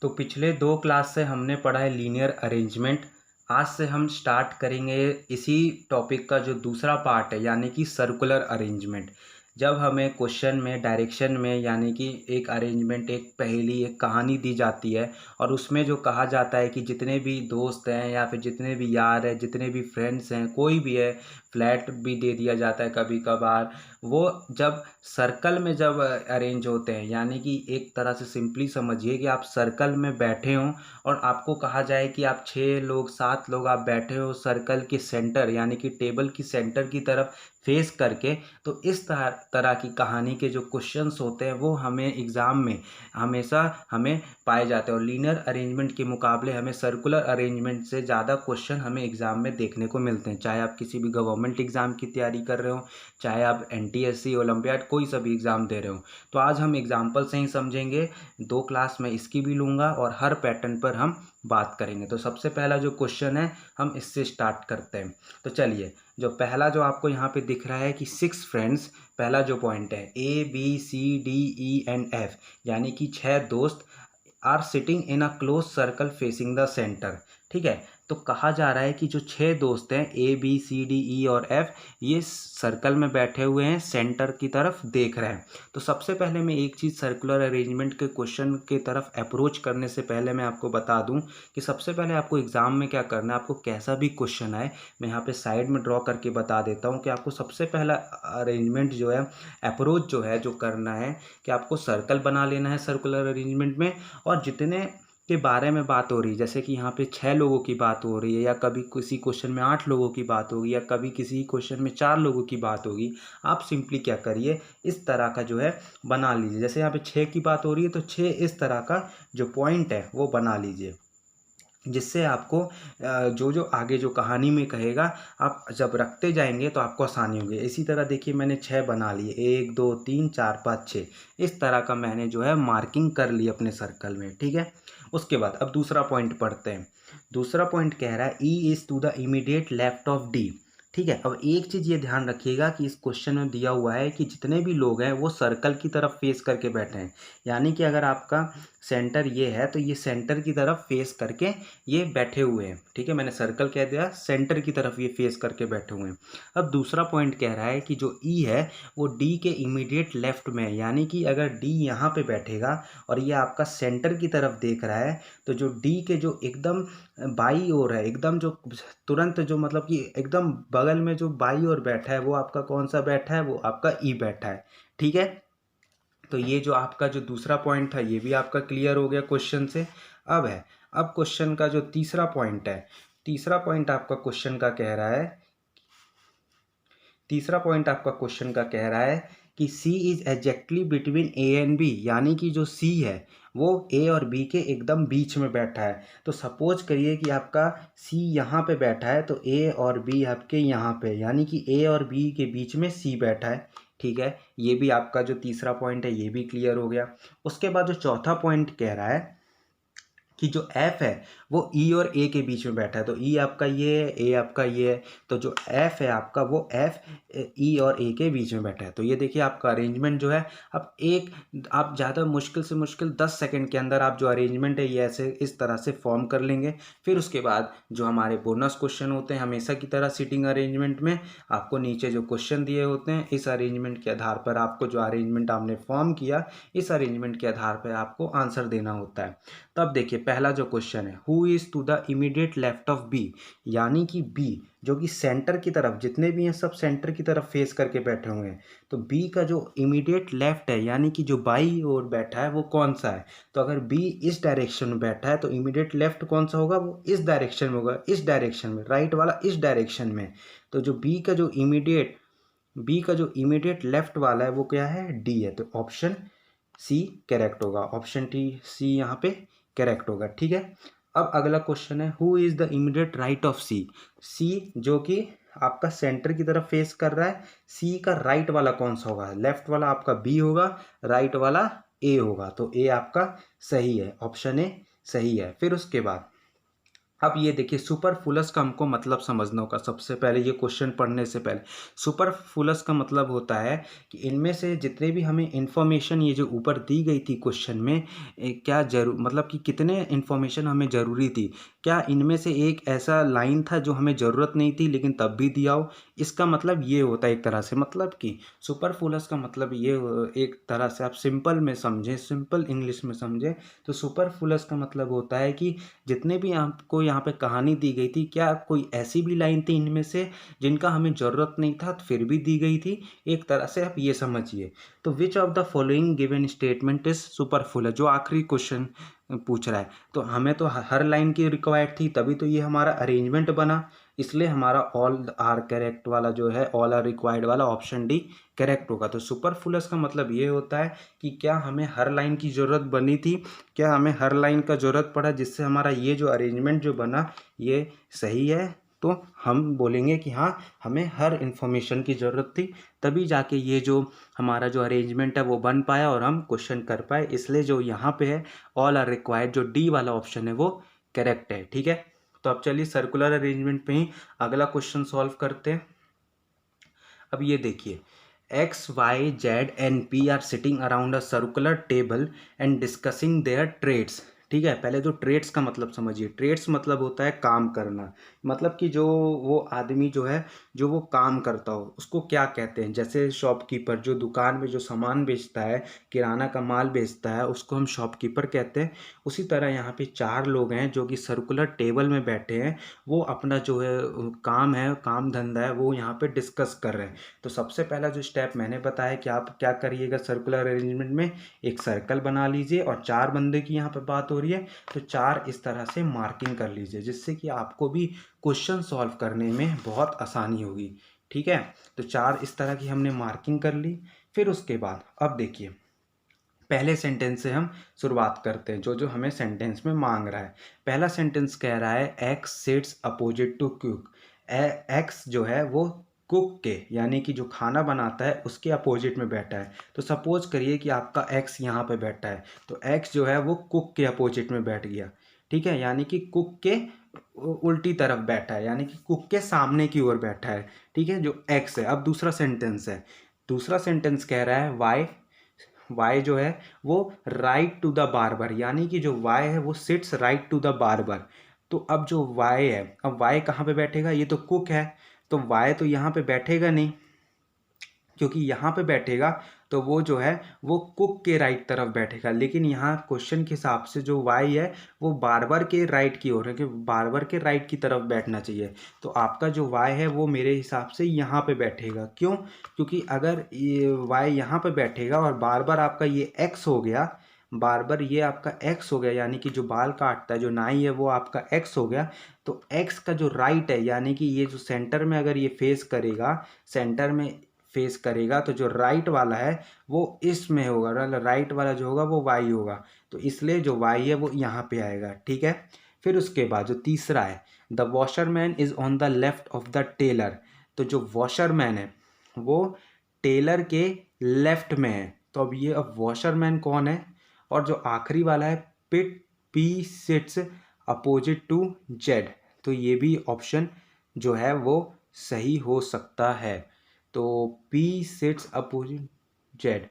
तो पिछले 2 क्लास से हमने पढ़ा है लीनियर अरेंजमेंट। आज से हम स्टार्ट करेंगे इसी टॉपिक का जो दूसरा पार्ट है यानी कि सर्कुलर अरेंजमेंट। जब हमें क्वेश्चन में डायरेक्शन में यानी कि एक अरेंजमेंट, एक पहेली, एक कहानी दी जाती है और उसमें जो कहा जाता है कि जितने भी दोस्त हैं या फिर जितने भी यार हैं, जितने भी फ्रेंड्स हैं, कोई भी है, फ्लैट भी दे दिया जाता है कभी कभार, वो जब सर्कल में जब अरेंज होते हैं यानी कि एक तरह से सिंपली समझिए कि आप सर्कल में बैठे हों और आपको कहा जाए कि आप 6 लोग 7 लोग आप बैठे हो सर्कल के सेंटर यानी कि टेबल की सेंटर की तरफ फेस करके। तो इस तरह की कहानी के जो क्वेश्चंस होते हैं वो हमें एग्ज़ाम में हमेशा हमें पाए जाते हैं और लीनियर अरेंजमेंट के मुकाबले हमें सर्कुलर अरेंजमेंट से ज़्यादा क्वेश्चन हमें एग्ज़ाम में देखने को मिलते हैं। चाहे आप किसी भी गवर्नमेंट एग्ज़ाम की तैयारी कर रहे हो, चाहे आप एनटीएससी ओलंपियाड कोई सा भी एग्ज़ाम दे रहे हो। तो आज हम एग्जाम्पल से ही समझेंगे। 2 क्लास में इसकी भी लूँगा और हर पैटर्न पर हम बात करेंगे। तो सबसे पहला जो क्वेश्चन है हम इससे स्टार्ट करते हैं। तो चलिए, जो पहला जो आपको यहाँ पे दिख रहा है कि 6 फ्रेंड्स, पहला जो पॉइंट है ABCDENF यानी कि 6 दोस्त are sitting in a close circle facing the centre. ठीक है, तो कहा जा रहा है कि जो 6 दोस्त हैं ABCDE और F, ये सर्कल में बैठे हुए हैं, सेंटर की तरफ देख रहे हैं। तो सबसे पहले मैं एक चीज़ सर्कुलर अरेंजमेंट के क्वेश्चन की तरफ अप्रोच करने से पहले मैं आपको बता दूं कि सबसे पहले आपको एग्ज़ाम में क्या करना है। आपको कैसा भी क्वेश्चन आए, मैं यहाँ पे साइड में ड्रॉ करके बता देता हूँ कि आपको सबसे पहला अरेंजमेंट जो है, अप्रोच जो है, जो करना है कि आपको सर्कल बना लेना है सर्कुलर अरेंजमेंट में। और जितने के बारे में बात हो रही है, जैसे कि यहाँ पे 6 लोगों की बात हो रही है या कभी किसी क्वेश्चन में 8 लोगों की बात होगी या कभी किसी क्वेश्चन में 4 लोगों की बात होगी, आप सिंपली क्या करिए, इस तरह का जो है बना लीजिए। जैसे यहाँ पे 6 की बात हो रही है तो 6 इस तरह का जो पॉइंट है वो बना लीजिए, जिससे आपको जो जो आगे जो कहानी में कहेगा आप जब रखते जाएंगे तो आपको आसानी होगी। इसी तरह देखिए, मैंने 6 बना लिए, 1 2 3 4 5 6, इस तरह का मैंने जो है मार्किंग कर ली अपने सर्कल में। ठीक है, उसके बाद अब दूसरा पॉइंट पढ़ते हैं। दूसरा पॉइंट कह रहा है E is to the immediate left of D। ठीक है, अब एक चीज़ ये ध्यान रखिएगा कि इस क्वेश्चन में दिया हुआ है कि जितने भी लोग हैं वो सर्कल की तरफ फेस करके बैठे हैं। यानी कि अगर आपका सेंटर ये है तो ये सेंटर की तरफ फेस करके ये बैठे हुए हैं। ठीक है, मैंने सर्कल कह दिया, सेंटर की तरफ ये फेस करके बैठे हुए हैं। अब दूसरा पॉइंट कह रहा है कि जो ई है वो डी के इमीडिएट लेफ्ट में है, यानी कि अगर डी यहाँ पे बैठेगा और ये आपका सेंटर की तरफ देख रहा है तो जो डी के जो एकदम बाई ओर है, एकदम जो तुरंत जो मतलब कि एकदम बगल में जो बाई ओर बैठा है वो आपका कौन सा बैठा है, वो आपका ई बैठा है। ठीक है, तो ये जो आपका जो दूसरा पॉइंट था ये भी आपका क्लियर हो गया क्वेश्चन से। अब क्वेश्चन का जो तीसरा पॉइंट है, तीसरा पॉइंट आपका क्वेश्चन का कह रहा है, तीसरा पॉइंट आपका क्वेश्चन का कह रहा है कि C is exactly between A and B, यानी कि जो C है वो A और B के एकदम बीच में बैठा है। तो सपोज करिए कि आपका C यहाँ पे बैठा है तो A और B आपके यहाँ पे, यानी कि A और B के बीच में C बैठा है। ठीक है, ये भी आपका जो तीसरा पॉइंट है ये भी क्लियर हो गया। उसके बाद जो चौथा पॉइंट कह रहा है कि जो F है वो E और A के बीच में बैठा है। तो E आपका ये है, A आपका ये है, तो जो F है आपका वो F E और A के बीच में बैठा है। तो ये देखिए आपका अरेंजमेंट जो है, अब एक आप ज़्यादा मुश्किल से मुश्किल 10 सेकंड के अंदर आप जो अरेंजमेंट है ये ऐसे इस तरह से फॉर्म कर लेंगे। फिर उसके बाद जो हमारे बोनस क्वेश्चन होते हैं हमेशा की तरह सीटिंग अरेंजमेंट में, आपको नीचे जो क्वेश्चन दिए होते हैं इस अरेंजमेंट के आधार पर आपको जो अरेंजमेंट आपने फॉर्म किया इस अरेंजमेंट के आधार पर आपको आंसर देना होता है। तब देखिए पहला जो क्वेश्चन है, who is to the immediate left of B, यानी कि बी जो कि सेंटर की तरफ, जितने भी हैं सब सेंटर की तरफ फेस करके बैठे हुए हैं। तो बी का जो इमीडिएट लेफ्ट है यानी कि जो बाई ओर बैठा है वो कौन सा है। तो अगर बी इस डायरेक्शन में बैठा है तो इमीडिएट लेफ्ट कौन सा होगा, वो इस डायरेक्शन में होगा, इस डायरेक्शन में, राइट वाला इस डायरेक्शन में। तो जो बी का जो इमीडिएट लेफ्ट वाला है वो क्या है, डी है। तो ऑप्शन सी करेक्ट होगा, ऑप्शन सी यहाँ पे करेक्ट होगा। ठीक है, अब अगला क्वेश्चन है, who is the immediate right of C. C जो कि आपका सेंटर की तरफ फेस कर रहा है, सी का राइट वाला कौन सा होगा, लेफ्ट वाला आपका बी होगा, राइट वाला ए होगा। तो ए आपका सही है, ऑप्शन ए सही है। फिर उसके बाद अब ये देखिए सुपरफ्लूअस का हमको मतलब समझना होगा सबसे पहले, ये क्वेश्चन पढ़ने से पहले। सुपरफ्लूअस का मतलब होता है कि इनमें से जितने भी हमें इन्फॉर्मेशन ये जो ऊपर दी गई थी क्वेश्चन में, क्या जरूर मतलब कि कितने इन्फॉर्मेशन हमें ज़रूरी थी, क्या इनमें से एक ऐसा लाइन था जो हमें ज़रूरत नहीं थी लेकिन तब भी दिया हो। इसका मतलब ये होता है एक तरह से, मतलब कि सुपरफ्लूअस का मतलब ये एक तरह से आप सिंपल में समझें, सिंपल इंग्लिश में समझें तो सुपरफ्लूअस का मतलब होता है कि जितने भी आपको यहाँ पे कहानी दी गई थी, क्या कोई ऐसी भी लाइन थी इनमें से जिनका हमें ज़रूरत नहीं था तो फिर भी दी गई थी, एक तरह से आप ये समझिए। तो which of the following given statement is superfluous, जो आखिरी क्वेश्चन पूछ रहा है। तो हमें तो हर लाइन की रिक्वायर्ड थी, तभी तो ये हमारा अरेंजमेंट बना, इसलिए हमारा ऑल आर करेक्ट वाला जो है, ऑल आर रिक्वायर्ड वाला ऑप्शन डी करेक्ट होगा। तो सुपरफ्लूअस का मतलब ये होता है कि क्या हमें हर लाइन की ज़रूरत बनी थी, क्या हमें हर लाइन का ज़रूरत पड़ा जिससे हमारा ये जो अरेंजमेंट जो बना ये सही है। तो हम बोलेंगे कि हाँ, हमें हर इन्फॉर्मेशन की ज़रूरत थी, तभी जाके ये जो हमारा जो अरेंजमेंट है वो बन पाया और हम क्वेश्चन कर पाए। इसलिए जो यहाँ पे है ऑल आर रिक्वायर्ड, जो डी वाला ऑप्शन है वो करेक्ट है। ठीक है, तो अब चलिए सर्कुलर अरेंजमेंट पे ही अगला क्वेश्चन सॉल्व करते हैं। अब ये देखिए, X Y Z N P are sitting around a circular table and discussing their trades. ठीक है, पहले तो ट्रेड्स का मतलब समझिए। ट्रेड्स मतलब होता है काम करना, मतलब कि जो वो आदमी जो है जो वो काम करता हो उसको क्या कहते हैं। जैसे शॉपकीपर जो दुकान में जो सामान बेचता है, किराना का माल बेचता है, उसको हम शॉपकीपर कहते हैं। उसी तरह यहाँ पे चार लोग हैं जो कि सर्कुलर टेबल में बैठे हैं, वो अपना जो है काम है, काम धंधा है, वो यहाँ पे डिस्कस कर रहे हैं। तो सबसे पहला जो स्टेप मैंने बताया कि आप क्या करिएगा, सर्कुलर अरेंजमेंट में एक सर्कल बना लीजिए और चार बंदे की यहाँ पे बात हो रही है तो चार इस तरह से मार्किंग कर लीजिए, जिससे कि आपको भी क्वेश्चन सॉल्व करने में बहुत आसानी होगी। ठीक है, तो चार इस तरह की हमने मार्किंग कर ली। फिर उसके बाद अब देखिए, पहले सेंटेंस से हम शुरुआत करते हैं, जो जो हमें सेंटेंस में मांग रहा है। पहला सेंटेंस कह रहा है X sits opposite to cook. X जो है वो कुक के यानी कि जो खाना बनाता है उसके अपोजिट में बैठा है। तो सपोज करिए कि आपका एक्स यहाँ पे बैठा है, तो एक्स जो है वो कुक के अपोजिट में बैठ गया। ठीक है, यानी कि कुक के उल्टी तरफ बैठा है, यानी कि कुक के सामने की ओर बैठा है। ठीक है, जो एक्स है। अब दूसरा सेंटेंस है, दूसरा सेंटेंस कह रहा है वाई, वाई जो है वो राइट टू द बार्बर, यानी कि जो वाई है वो sits right to the barber. तो अब जो वाई है, अब वाई कहाँ पे बैठेगा, ये तो कुक है, तो वाई तो यहाँ पे बैठेगा नहीं, क्योंकि यहाँ पे बैठेगा तो वो जो है वो कुक के राइट तरफ बैठेगा। लेकिन यहाँ क्वेश्चन के हिसाब से जो वाई है वो बार्बर के राइट की ओर है, कि बार्बर के राइट की तरफ बैठना चाहिए। तो आपका जो वाई है वो मेरे हिसाब से यहाँ पे बैठेगा। क्यों? क्योंकि अगर ये वाई यहाँ पे बैठेगा और बार्बर आपका ये एक्स हो गया, बार्बर ये आपका एक्स हो गया, यानी कि जो बाल काटता है जो नाई है वो आपका एक्स हो गया। तो एक्स का जो राइट है, यानी कि ये जो सेंटर में अगर ये फेस करेगा, सेंटर में फेस करेगा, तो जो राइट वाला है वो इसमें होगा, राइट वाला जो होगा वो वाई होगा। तो इसलिए जो वाई है वो यहाँ पे आएगा। ठीक है, फिर उसके बाद जो तीसरा है, the washerman is on the left of the tailor. तो जो वॉशरमैन है वो टेलर के लेफ्ट में है। तो अब ये अब वॉशरमैन कौन है? और जो आखिरी वाला है पिट P sits opposite to Z, तो ये भी ऑप्शन जो है वो सही हो सकता है। तो पी सिट्स अपोजिट जेड,